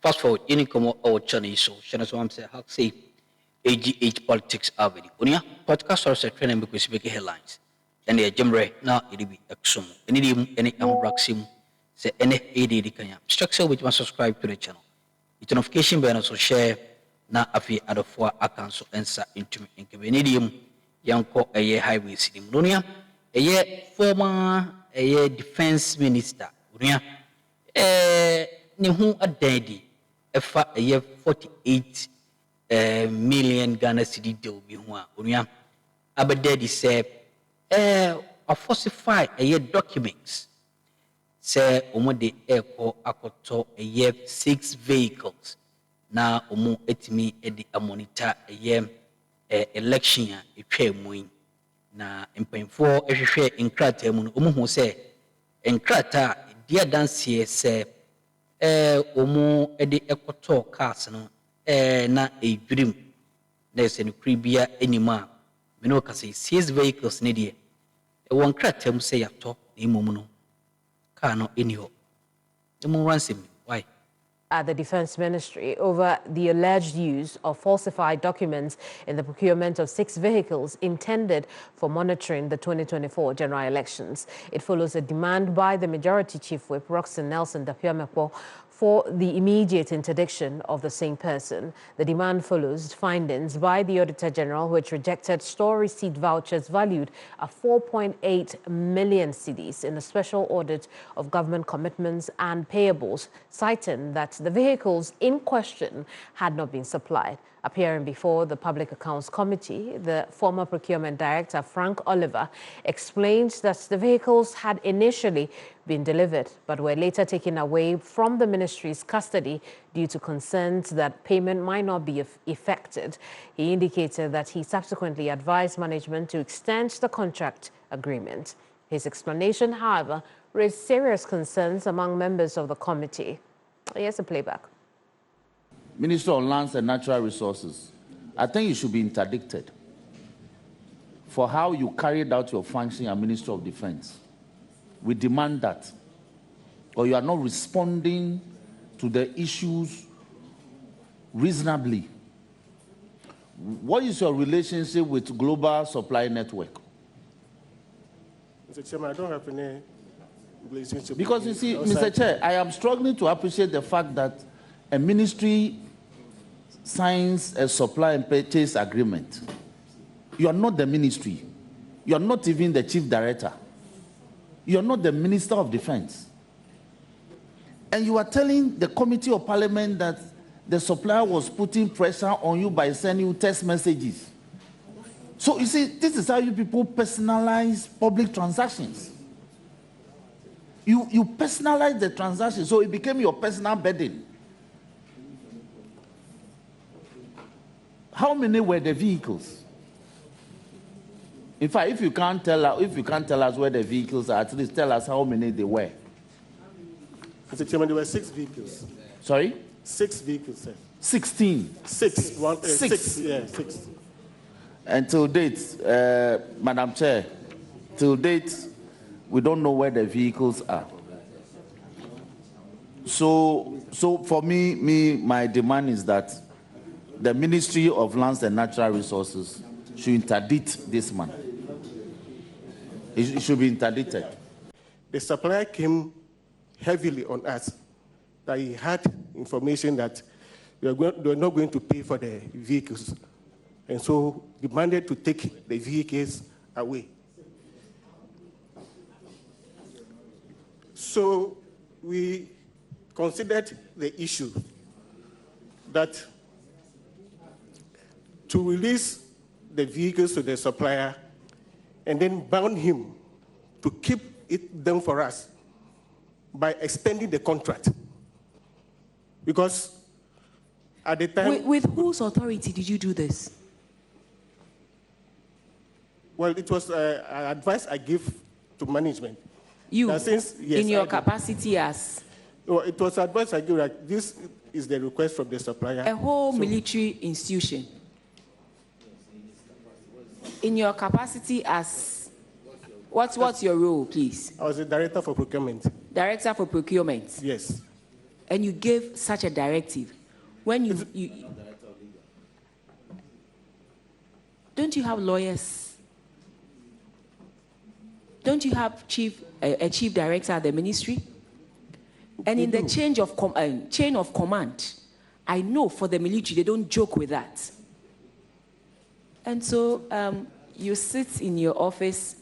Fast forward, any come our channel so channel so I'm saying how say AGH Politics Avenue. Unia podcast source training because we headlines. And the Jemre now it be exum. Any ambraxim say any AD kanya. Structure which must subscribe to the channel. It's a notification bell also share na afi adofo accounts so answer into inconvenium yanko a year highway city. Unia a year former a year defense minister. Unia ne hu adadi efa a year 48 million Ghana cedi deal bi hu a onua abadadi say a falsify a year documents say omode eko akoto a year 6 vehicles na omo etimi e di monitor a year election a etwa mu na mpanfo ehwehwe nkrata mu no omo hu say nkrata dia danse say omo ede ekoto cars no na a dream there's an cribia anima meno ka say 6 vehicles ne de e won kratam say yato na imom no car no eniho emo ransom why at the Defense Ministry over the alleged use of falsified documents in the procurement of 6 vehicles intended for monitoring the 2024 general elections. It follows a demand by the Majority Chief Whip, Roxanne Nelson Dapiamekwo, for the immediate interdiction of the same person. The demand follows findings by the Auditor General, which rejected store receipt vouchers valued at 4.8 million cedis in a special audit of government commitments and payables, citing that the vehicles in question had not been supplied. Appearing before the Public Accounts Committee, the former Procurement Director, Frank Oliver, explained that the vehicles had initially been delivered but were later taken away from the ministry's custody due to concerns that payment might not be effected. He indicated that he subsequently advised management to extend the contract agreement. His explanation, however, raised serious concerns among members of the committee. Here's a playback. Minister of Lands and Natural Resources, I think you should be interdicted for how you carried out your function as Minister of Defense. We demand that, or you are not responding to the issues reasonably. What is your relationship with Global Supply Network? Mr. Chairman, I don't have any relationship. Because you see, Mr. Chair, I am struggling to appreciate the fact that a ministry signs a supply and purchase agreement. You are not the ministry. You are not even the chief director. You are not the Minister of Defense. And you are telling the Committee of Parliament that the supplier was putting pressure on you by sending you text messages. So you see, this is how you people personalize public transactions. You personalize the transaction, so it became your personal burden. How many were the vehicles? In fact, if you can't tell us where the vehicles are, at least tell us how many they were. Mr. Chairman, there were 6 vehicles. Sorry? 6 vehicles, sir. 16. 6. 6. Yeah, 6. And till date, Madam Chair, till date, we don't know where the vehicles are. So for me, my demand is that the Ministry of Lands and Natural Resources should interdict this man. It should be interdicted. The supplier came heavily on us that he had information that they were not going to pay for the vehicles, and so demanded to take the vehicles away. So we considered the issue that to release the vehicles to the supplier and then bound him to keep them for us by extending the contract. Because at the time... With whose authority did you do this? Well, it was an advice I gave to management. You, since, yes, in your capacity as? No, it was advice I gave that this is the request from the supplier. A whole military institution. In your capacity as, what's your role, please? I was the Director for Procurement. Director for Procurement? Yes. and you give such a directive, when you don't you have lawyers? Don't you have a chief director at the ministry? And in the chain of command, I know for the military, they don't joke with that. And so you sit in your office,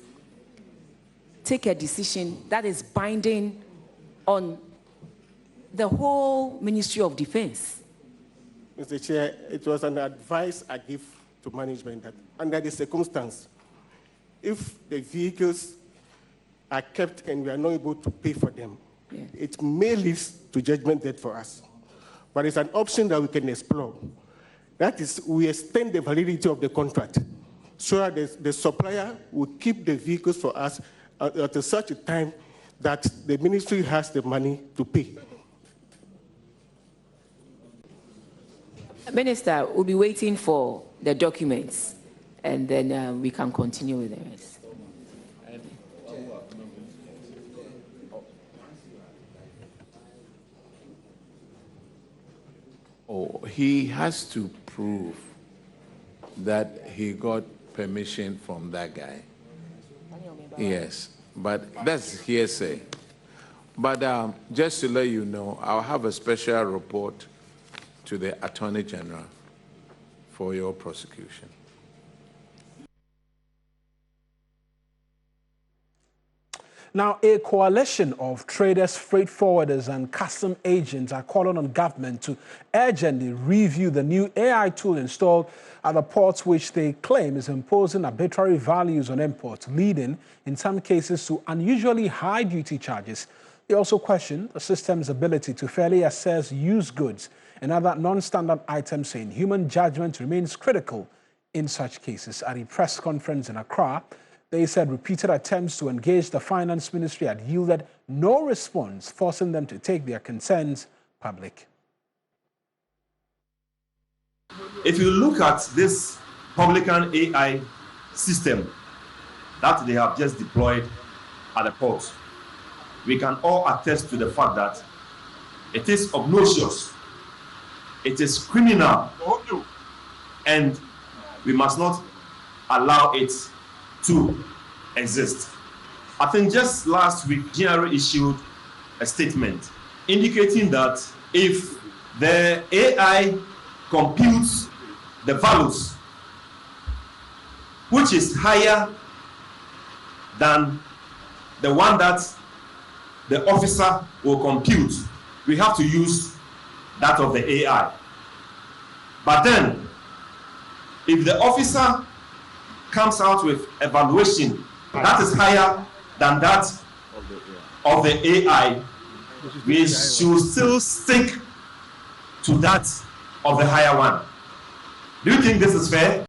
take a decision that is binding on the whole Ministry of Defense. Mr. Chair, it was an advice I give to management that under the circumstance, if the vehicles are kept and we are not able to pay for them, it may lead to judgment debt for us. But it's an option that we can explore. That is, we extend the validity of the contract so that the supplier will keep the vehicles for us at such a time that the ministry has the money to pay. Minister, we'll be waiting for the documents, and then we can continue with the rest. Oh, he has to prove that he got permission from that guy. Yes, but that's hearsay. But just to let you know, I'll have a special report to the Attorney General for your prosecution. Now, a coalition of traders, freight forwarders, and custom agents are calling on government to urgently review the new AI tool installed at the ports, which they claim is imposing arbitrary values on imports, leading, in some cases, to unusually high duty charges. They also question the system's ability to fairly assess used goods and other non-standard items, saying human judgment remains critical in such cases. At a press conference in Accra, they said repeated attempts to engage the finance ministry had yielded no response, forcing them to take their concerns public. If you look at this publican AI system that they have just deployed at the port, we can all attest to the fact that it is obnoxious, it is criminal, and we must not allow it to exist. I think just last week, GRA issued a statement indicating that if the AI computes the values, which is higher than the one that the officer will compute, we have to use that of the AI. But then, if the officer comes out with a valuation that is higher than that of the AI, we should still stick to that of the higher one. Do you think this is fair?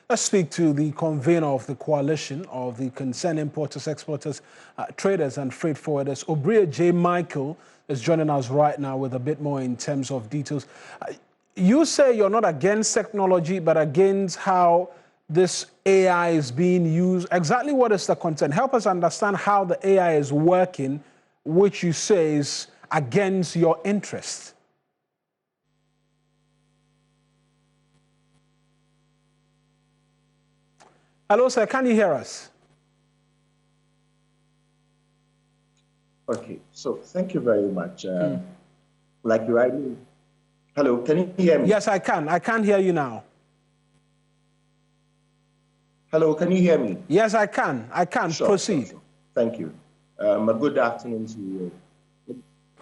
Let's speak to the convener of the coalition of the concerned importers, exporters, traders, and freight forwarders. Obria J. Michael is joining us right now with a bit more in terms of details. You say you're not against technology, but against how this AI is being used. Exactly what is the content? Help us understand how the AI is working, which you say is against your interests. Hello, sir. Can you hear us? Okay, so thank you very much. Like you rightly... Hello, can you hear me? Yes, I can. I can hear you now. Hello, can you hear me? Yes, I can. I can. Sure, proceed. Sure. Thank you. A good afternoon to you.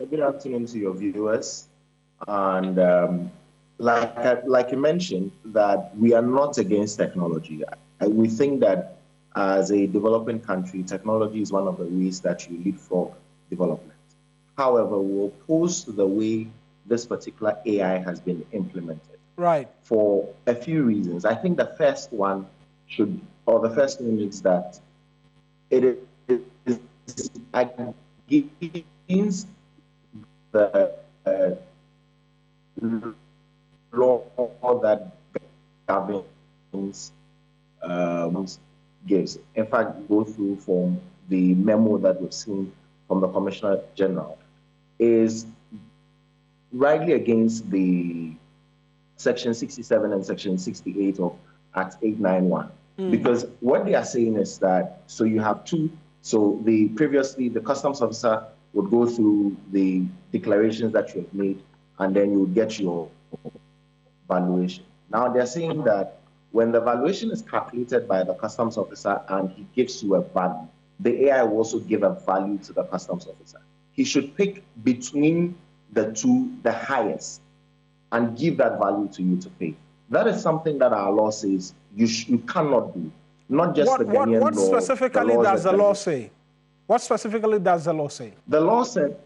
A good afternoon to your viewers. And like you mentioned, that we are not against technology. We think that as a developing country, technology is one of the ways that you lead for development. However, we oppose the way this particular AI has been implemented. Right. For a few reasons. I think the first one is that it is against the law that governs gives. In fact, go through from the memo that we've seen from the Commissioner General is rightly against the Section 67 and Section 68 of Act 891. Because what they are saying is that, so you have two, so previously the customs officer would go through the declarations that you have made, and then you would get your valuation. Now they're saying that when the valuation is calculated by the customs officer and he gives you a value, the AI will also give a value to the customs officer. He should pick between the two, the highest, and give that value to you to pay. That is something that our law says you cannot do. Not just the Ghanaian law. What specifically does the law say? What specifically does the law say? The law said,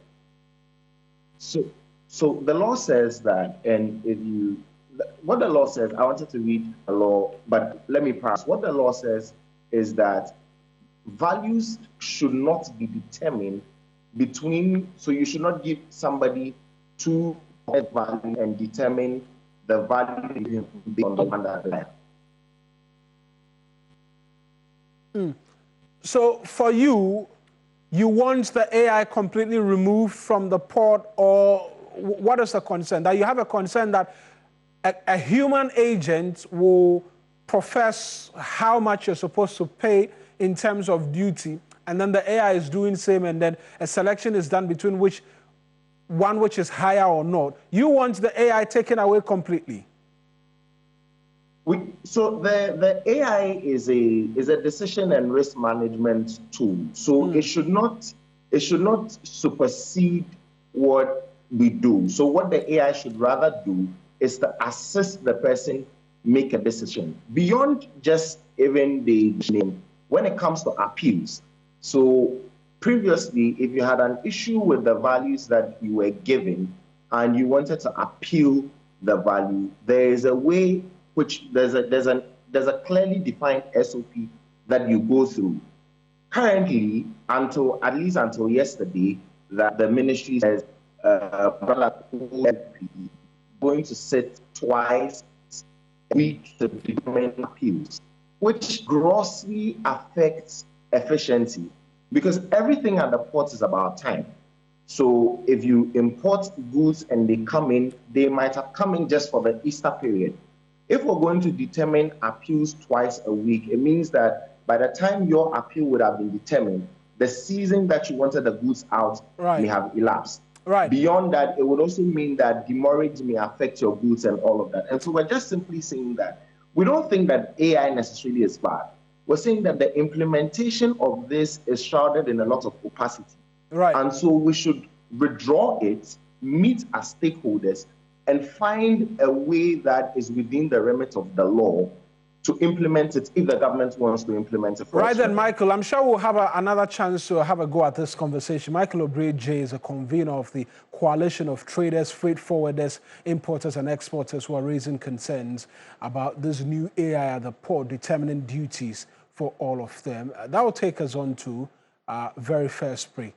so the law says that, and if you, what the law says, I wanted to read the law, but let me pass. What the law says is that values should not be determined between, so you should not give somebody two value and determine the value on the one that. So for you, you want the AI completely removed from the port, or what is the concern? That you have a concern that a human agent will profess how much you're supposed to pay in terms of duty, and then the AI is doing the same, and then a selection is done between which is higher or not. You want the AI taken away completely. So the AI is a decision and risk management tool. So it should not supersede what we do. So what the AI should rather do is to assist the person make a decision beyond just even the name. When it comes to appeals, so previously, if you had an issue with the values that you were given and you wanted to appeal the value, there is a way which there's a clearly defined SOP that you go through. Currently, at least until yesterday, that the ministry says going to sit twice a week to determine appeals, which grossly affects efficiency, because everything at the port is about time. So if you import goods and they come in, they might have come in just for the Easter period. If we're going to determine appeals twice a week, it means that by the time your appeal would have been determined, the season that you wanted the goods out may have elapsed. Right. Beyond that, it would also mean that demurrage may affect your goods and all of that. And so we're just simply saying that we don't think that AI necessarily is bad. We're saying that the implementation of this is shrouded in a lot of opacity. Right. And so we should withdraw it, meet as stakeholders, and find a way that is within the remit of the law to implement it if the government wants to implement it. Right then, Michael, I'm sure we'll have another chance to have a go at this conversation. Michael Ǎrrěsť is a convener of the Coalition of Traders, Freight Forwarders, Importers and Exporters who are raising concerns about this new AI at the port determining duties for all of them. That will take us on to very first break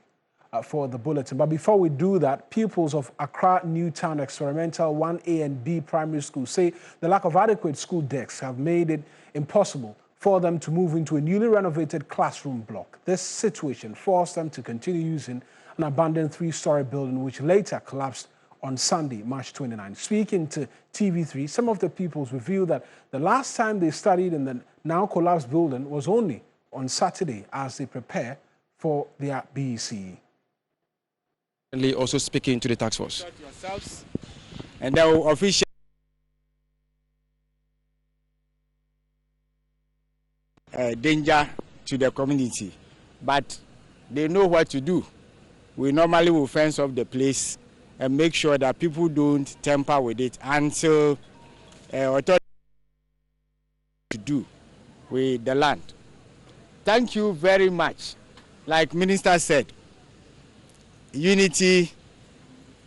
for the bulletin. But before we do that, pupils of Accra Newtown Experimental 1A and B primary school say the lack of adequate school desks have made it impossible for them to move into a newly renovated classroom block. This situation forced them to continue using an abandoned 3-story building, which later collapsed on Sunday, March 29. Speaking to TV3, some of the pupils revealed that the last time they studied in the now collapsed building was only on Saturday as they prepare for their BECE. Also speaking to the task force. And they will officially danger to the community, but they know what to do. We normally will fence off the place and make sure that people don't tamper with it until authority to do with the land. Thank you very much. Like Minister said, unity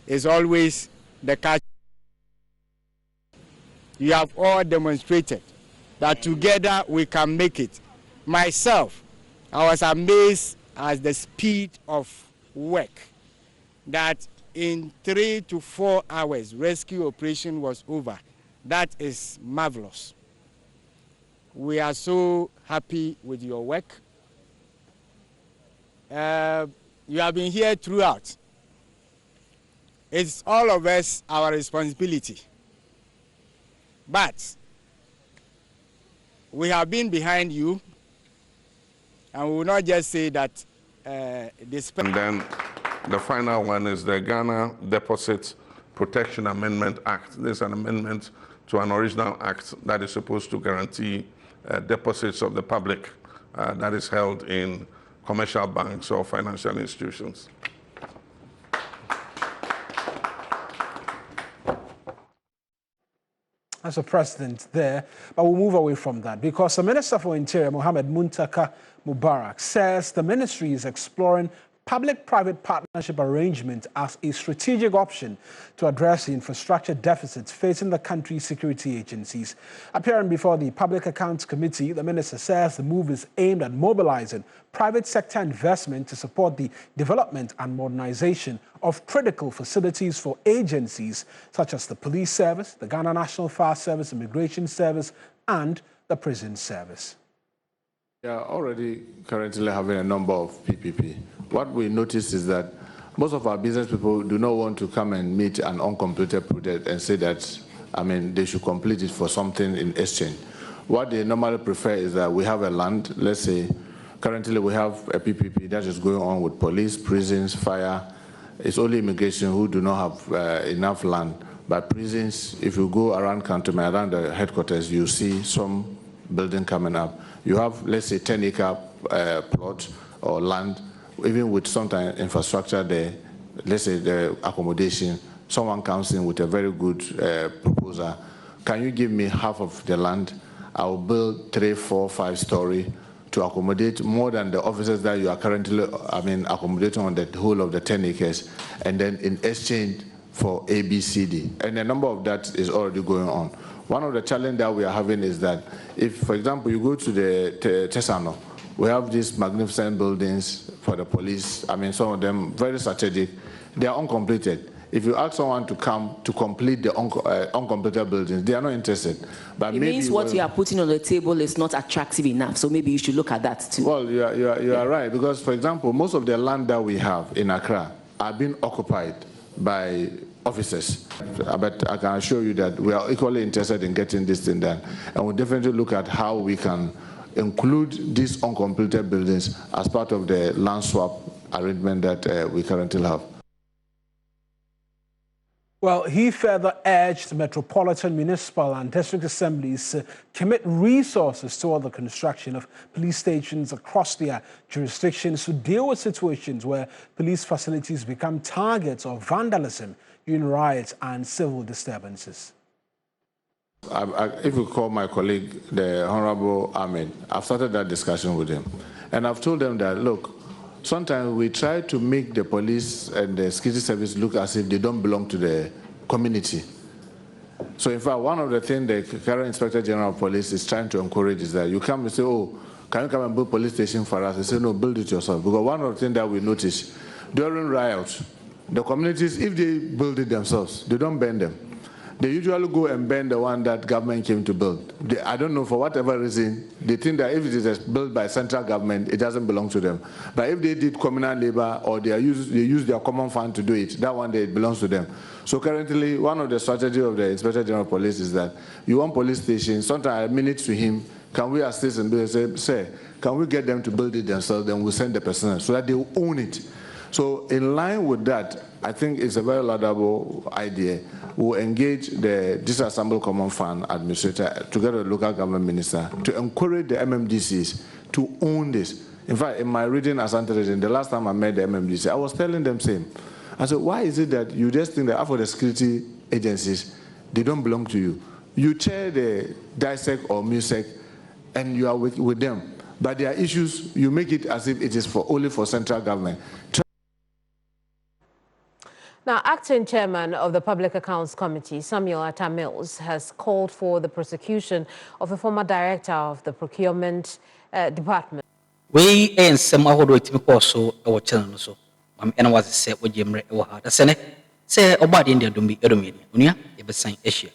is always the catch. You have all demonstrated that together we can make it. Myself, I was amazed at the speed of work, that in 3 to 4 hours rescue operation was over. That is marvelous. We are so happy with your work. You have been here throughout. It's all of us our responsibility. But we have been behind you, and we will not just say that this. And then the final one is the Ghana Deposit Protection Amendment Act. This is an amendment to an original act that is supposed to guarantee deposits of the public that is held in commercial banks or financial institutions. As a president there, but we'll move away from that because the Minister for Interior, Mohammed Muntaka Mubarak, says the ministry is exploring public-private partnership arrangement as a strategic option to address the infrastructure deficits facing the country's security agencies. Appearing before the Public Accounts Committee, the minister says the move is aimed at mobilizing private sector investment to support the development and modernization of critical facilities for agencies such as the Police Service, the Ghana National Fire Service, Immigration Service, and the Prison Service. We are already currently having a number of PPP. What we notice is that most of our business people do not want to come and meet an uncompleted project and say that, they should complete it for something in exchange. What they normally prefer is that we have a land, let's say, currently we have a PPP that is going on with police, prisons, fire. It's only immigration who do not have enough land. But prisons, if you go around Cantonment, around the headquarters, you see some building coming up. You have, let's say, 10-acre plot or land, even with some infrastructure there, let's say the accommodation, someone comes in with a very good proposal. Can you give me half of the land? I'll build 3, 4, 5-story to accommodate more than the offices that you are currently, accommodating on the whole of the 10 acres, and then in exchange for ABCD. And a number of that is already going on. One of the challenges that we are having is that if, for example, you go to the Tesano, we have these magnificent buildings for the police. Some of them very strategic. They are uncompleted. If you ask someone to come to complete the uncompleted buildings, they are not interested. But it means what you are putting on the table is not attractive enough, so maybe you should look at that too. Well, you are right, because, for example, most of the land that we have in Accra are being occupied by officers. But I can assure you that we are equally interested in getting this thing done. And we'll definitely look at how we can include these uncompleted buildings as part of the land swap arrangement that we currently have. Well, he further urged metropolitan, municipal and district assemblies to commit resources toward the construction of police stations across their jurisdictions to deal with situations where police facilities become targets of vandalism during riots and civil disturbances. If you call my colleague, the Honorable Ahmed, I've started that discussion with him. And I've told them that, look, sometimes we try to make the police and the security service look as if they don't belong to the community. So in fact, one of the things the current Inspector General of Police is trying to encourage is that you come and say, oh, can you come and build a police station for us? They say, no, build it yourself. Because one of the things that we notice, during riots, the communities, if they build it themselves, they don't burn them. They usually go and burn the one that government came to build. I don't know, for whatever reason, they think that if it is built by central government, it doesn't belong to them. But if they did communal labor or they use their common fund to do it, that one day it belongs to them. So currently, one of the strategies of the Inspector General of Police is that you want police stations, sometimes I minute to him, can we assist and do it? Say, sir, can we get them to build it themselves? Then we'll send the personnel so that they will own it. So in line with that, I think it's a very laudable idea. We'll engage the Disassembled Common Fund Administrator together with the local government minister to encourage the MMDCs to own this. In fact, in my reading as anti-reading, the last time I met the MMDC, I was telling them same. I said, why is it that you just think that after the security agencies, they don't belong to you? You chair the DISEC or MUSEC and you are with them. But there are issues, you make it as if it is only for central government. Now, acting chairman of the Public Accounts Committee, Samuel Atta Mills, has called for the prosecution of a former director of the Procurement Department. We and some of the also our channel so. And was said with Jim Rehada Senate, say, Obadi India don't be Edomania, Unia, Ever Saint Asia.